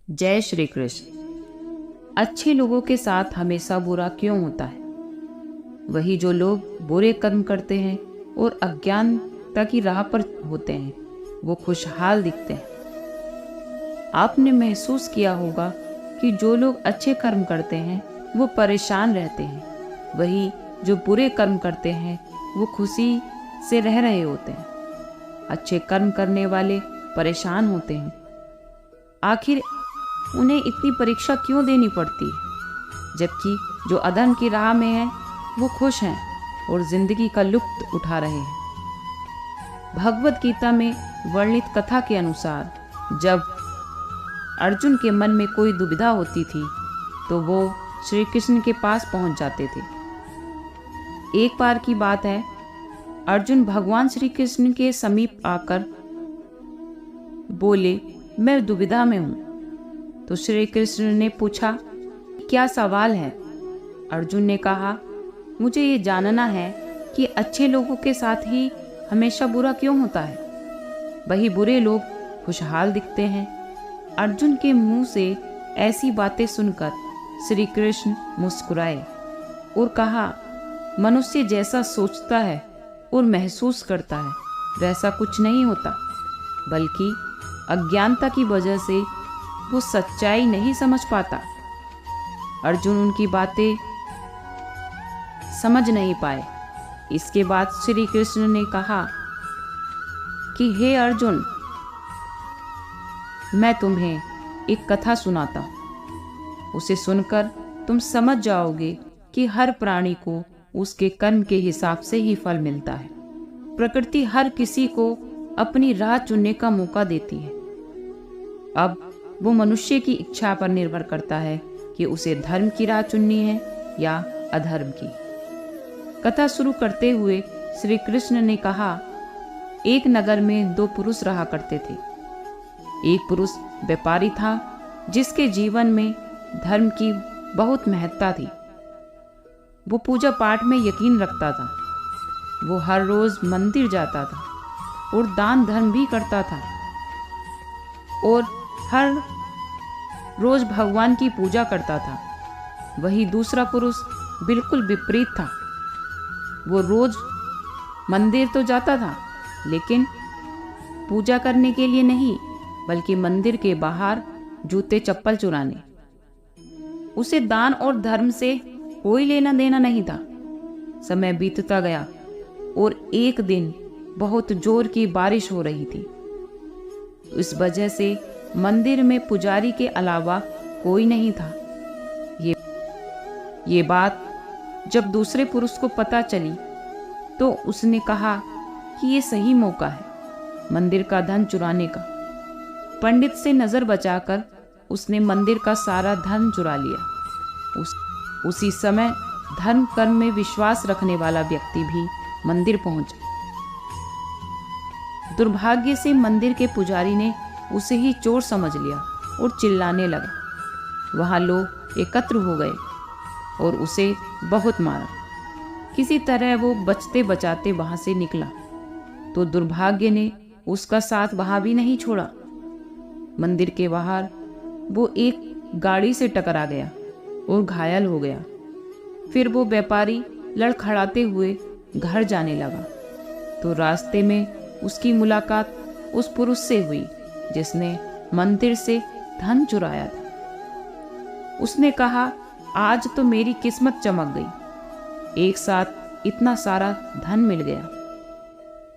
जय श्री कृष्ण। अच्छे लोगों के साथ हमेशा बुरा क्यों होता है? वही जो लोग बुरे कर्म करते हैं और अज्ञानता की राह पर होते हैं, वो खुशहाल दिखते हैं। आपने महसूस किया होगा कि जो लोग अच्छे कर्म करते हैं वो परेशान रहते हैं, वही जो बुरे कर्म करते हैं वो खुशी से रह रहे होते हैं। अच्छे कर्म करने वाले परेशान होते हैं। आखिर उन्हें इतनी परीक्षा क्यों देनी पड़ती है, जबकि जो अधर्म की राह में है वो खुश हैं और जिंदगी का लुत्फ उठा रहे हैं। भगवत गीता में वर्णित कथा के अनुसार जब अर्जुन के मन में कोई दुविधा होती थी तो वो श्री कृष्ण के पास पहुंच जाते थे। एक बार की बात है, अर्जुन भगवान श्री कृष्ण के समीप आकर बोले, मैं दुविधा में हूं। तो श्री कृष्ण ने पूछा, क्या सवाल है? अर्जुन ने कहा, मुझे ये जानना है कि अच्छे लोगों के साथ ही हमेशा बुरा क्यों होता है, वही बुरे लोग खुशहाल दिखते हैं। अर्जुन के मुंह से ऐसी बातें सुनकर श्री कृष्ण मुस्कुराए और कहा, मनुष्य जैसा सोचता है और महसूस करता है वैसा कुछ नहीं होता, बल्कि अज्ञानता की वजह से वो सच्चाई नहीं समझ पाता। अर्जुन उनकी बातें समझ नहीं पाए। इसके बाद श्री कृष्ण ने कहा कि हे अर्जुन, मैं तुम्हें एक कथा सुनाता हूं। उसे सुनकर तुम समझ जाओगे कि हर प्राणी को उसके कर्म के हिसाब से ही फल मिलता है। प्रकृति हर किसी को अपनी राह चुनने का मौका देती है। अब वो मनुष्य की इच्छा पर निर्भर करता है कि उसे धर्म की राह चुननी है या अधर्म की। कथा शुरू करते हुए श्री कृष्ण ने कहा, एक नगर में दो पुरुष रहा करते थे। एक पुरुष व्यापारी था जिसके जीवन में धर्म की बहुत महत्ता थी। वो पूजा पाठ में यकीन रखता था। वो हर रोज मंदिर जाता था और दान धर्म भी करता था और हर रोज भगवान की पूजा करता था। वही दूसरा पुरुष बिल्कुल विपरीत था। वो रोज मंदिर तो जाता था, लेकिन पूजा करने के लिए नहीं, बल्कि मंदिर के बाहर जूते चप्पल चुराने। उसे दान और धर्म से कोई लेना देना नहीं था। समय बीतता गया और एक दिन बहुत जोर की बारिश हो रही थी। इस वजह से मंदिर में पुजारी के अलावा कोई नहीं था। ये बात जब दूसरे पुरुष को पता चली तो उसने कहा कि ये सही मौका है मंदिर का धन चुराने का। पंडित से नजर बचाकर उसने मंदिर का सारा धन चुरा लिया। उसी समय धर्म कर्म में विश्वास रखने वाला व्यक्ति भी मंदिर पहुंचा। दुर्भाग्य से मंदिर के पुजारी ने उसे ही चोर समझ लिया और चिल्लाने लगा। वहां लोग एकत्र हो गए और उसे बहुत मारा। किसी तरह वो बचते बचाते वहां से निकला तो दुर्भाग्य ने उसका साथ वहां भी नहीं छोड़ा। मंदिर के बाहर वो एक गाड़ी से टकरा गया और घायल हो गया। फिर वो व्यापारी लड़खड़ाते हुए घर जाने लगा तो रास्ते में उसकी मुलाकात उस पुरुष से हुई जिसने मंदिर से धन चुराया था। उसने कहा, आज तो मेरी किस्मत चमक गई, एक साथ इतना सारा धन मिल गया।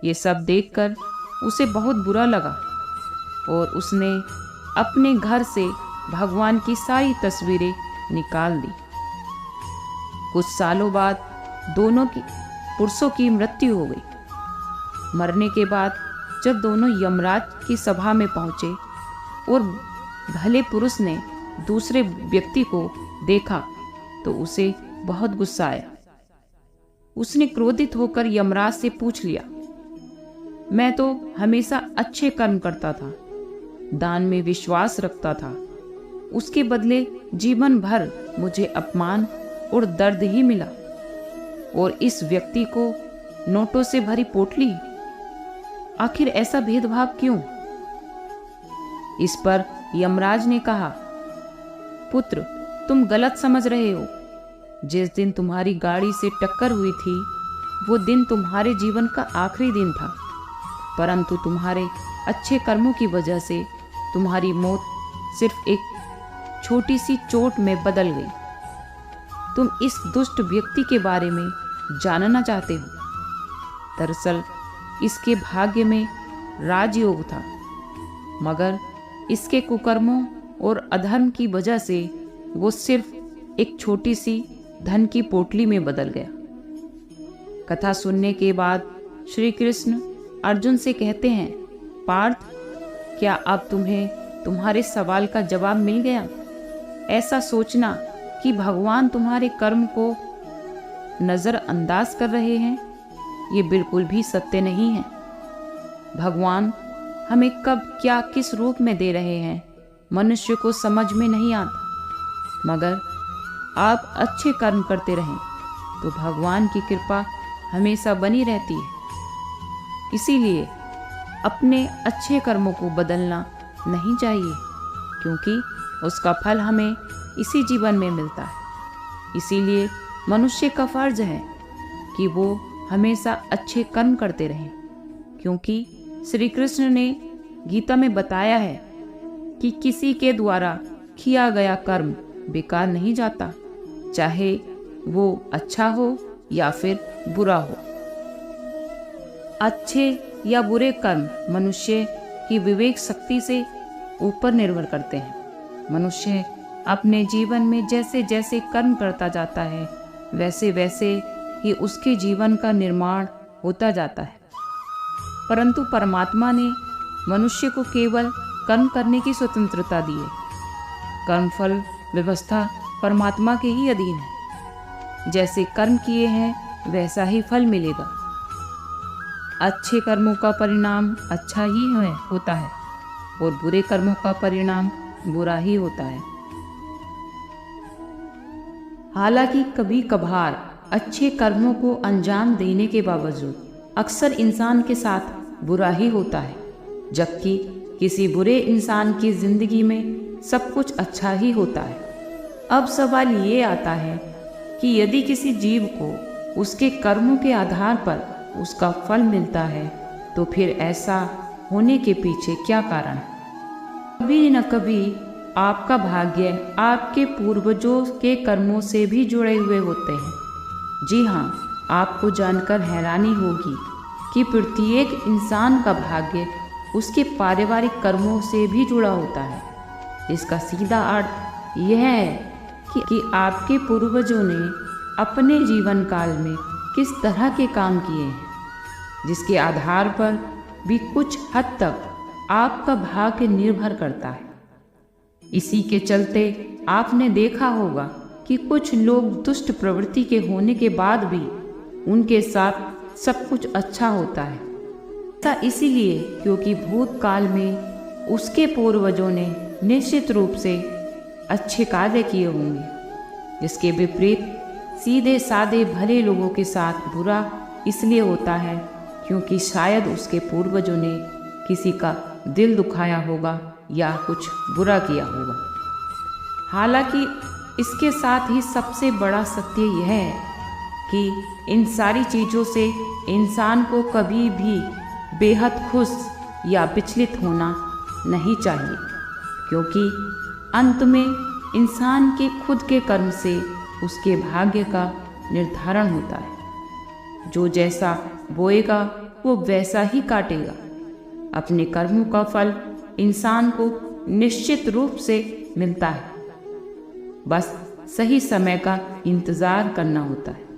ये सब देखकर उसे बहुत बुरा लगा और उसने अपने घर से भगवान की सारी तस्वीरें निकाल दी। कुछ सालों बाद दोनों पुरुषों की मृत्यु हो गई। मरने के बाद जब दोनों यमराज की सभा में पहुंचे और भले पुरुष ने दूसरे व्यक्ति को देखा तो उसे बहुत गुस्सा आया। उसने क्रोधित होकर यमराज से पूछ लिया, मैं तो हमेशा अच्छे कर्म करता था, दान में विश्वास रखता था, उसके बदले जीवन भर मुझे अपमान और दर्द ही मिला, और इस व्यक्ति को नोटों से भरी पोटली। आखिर ऐसा भेदभाव क्यों? इस पर यमराज ने कहा, पुत्र, तुम गलत समझ रहे हो। जिस दिन तुम्हारी गाड़ी से टक्कर हुई थी वो दिन तुम्हारे जीवन का आखिरी दिन था, परंतु तुम्हारे अच्छे कर्मों की वजह से तुम्हारी मौत सिर्फ एक छोटी सी चोट में बदल गई। तुम इस दुष्ट व्यक्ति के बारे में जानना चाहते हो। दरअसल इसके भाग्य में राजयोग था, मगर इसके कुकर्मों और अधर्म की वजह से वो सिर्फ एक छोटी सी धन की पोटली में बदल गया। कथा सुनने के बाद श्री कृष्ण अर्जुन से कहते हैं, पार्थ, क्या अब तुम्हें तुम्हारे सवाल का जवाब मिल गया? ऐसा सोचना कि भगवान तुम्हारे कर्म को नज़रअंदाज कर रहे हैं, ये बिल्कुल भी सत्य नहीं है। भगवान हमें कब क्या किस रूप में दे रहे हैं मनुष्य को समझ में नहीं आता, मगर आप अच्छे कर्म करते रहें तो भगवान की कृपा हमेशा बनी रहती है। इसीलिए अपने अच्छे कर्मों को बदलना नहीं चाहिए, क्योंकि उसका फल हमें इसी जीवन में मिलता है। इसीलिए मनुष्य का फर्ज है कि वो हमेशा अच्छे कर्म करते रहें, क्योंकि श्री कृष्ण ने गीता में बताया है कि किसी के द्वारा किया गया कर्म बेकार नहीं जाता, चाहे वो अच्छा हो या फिर बुरा हो। अच्छे या बुरे कर्म मनुष्य की विवेक शक्ति से ऊपर निर्भर करते हैं। मनुष्य अपने जीवन में जैसे जैसे कर्म करता जाता है वैसे वैसे ही उसके जीवन का निर्माण होता जाता है। परंतु परमात्मा ने मनुष्य को केवल कर्म करने की स्वतंत्रता दी है। कर्मफल व्यवस्था परमात्मा के ही अधीन है। जैसे कर्म किए हैं वैसा ही फल मिलेगा। अच्छे कर्मों का परिणाम अच्छा ही होता है और बुरे कर्मों का परिणाम बुरा ही होता है। हालांकि कभी कभार अच्छे कर्मों को अंजाम देने के बावजूद अक्सर इंसान के साथ बुरा ही होता है, जबकि किसी बुरे इंसान की जिंदगी में सब कुछ अच्छा ही होता है। अब सवाल ये आता है कि यदि किसी जीव को उसके कर्मों के आधार पर उसका फल मिलता है तो फिर ऐसा होने के पीछे क्या कारण है? कभी न कभी आपका भाग्य आपके पूर्वजों के कर्मों से भी जुड़े हुए होते हैं। जी हाँ, आपको जानकर हैरानी होगी कि प्रत्येक इंसान का भाग्य उसके पारिवारिक कर्मों से भी जुड़ा होता है। इसका सीधा अर्थ यह है कि आपके पूर्वजों ने अपने जीवन काल में किस तरह के काम किए हैं, जिसके आधार पर भी कुछ हद तक आपका भाग्य निर्भर करता है। इसी के चलते आपने देखा होगा कि कुछ लोग दुष्ट प्रवृत्ति के होने के बाद भी उनके साथ सब कुछ अच्छा होता है। ऐसा इसीलिए क्योंकि भूतकाल में उसके पूर्वजों ने निश्चित रूप से अच्छे कार्य किए होंगे। जिसके विपरीत सीधे साधे भले लोगों के साथ बुरा इसलिए होता है क्योंकि शायद उसके पूर्वजों ने किसी का दिल दुखाया होगा या कुछ बुरा किया होगा। हालांकि इसके साथ ही सबसे बड़ा सत्य यह है कि इन सारी चीज़ों से इंसान को कभी भी बेहद खुश या विचलित होना नहीं चाहिए, क्योंकि अंत में इंसान के खुद के कर्म से उसके भाग्य का निर्धारण होता है। जो जैसा बोएगा वो वैसा ही काटेगा। अपने कर्मों का फल इंसान को निश्चित रूप से मिलता है, बस सही समय का इंतज़ार करना होता है।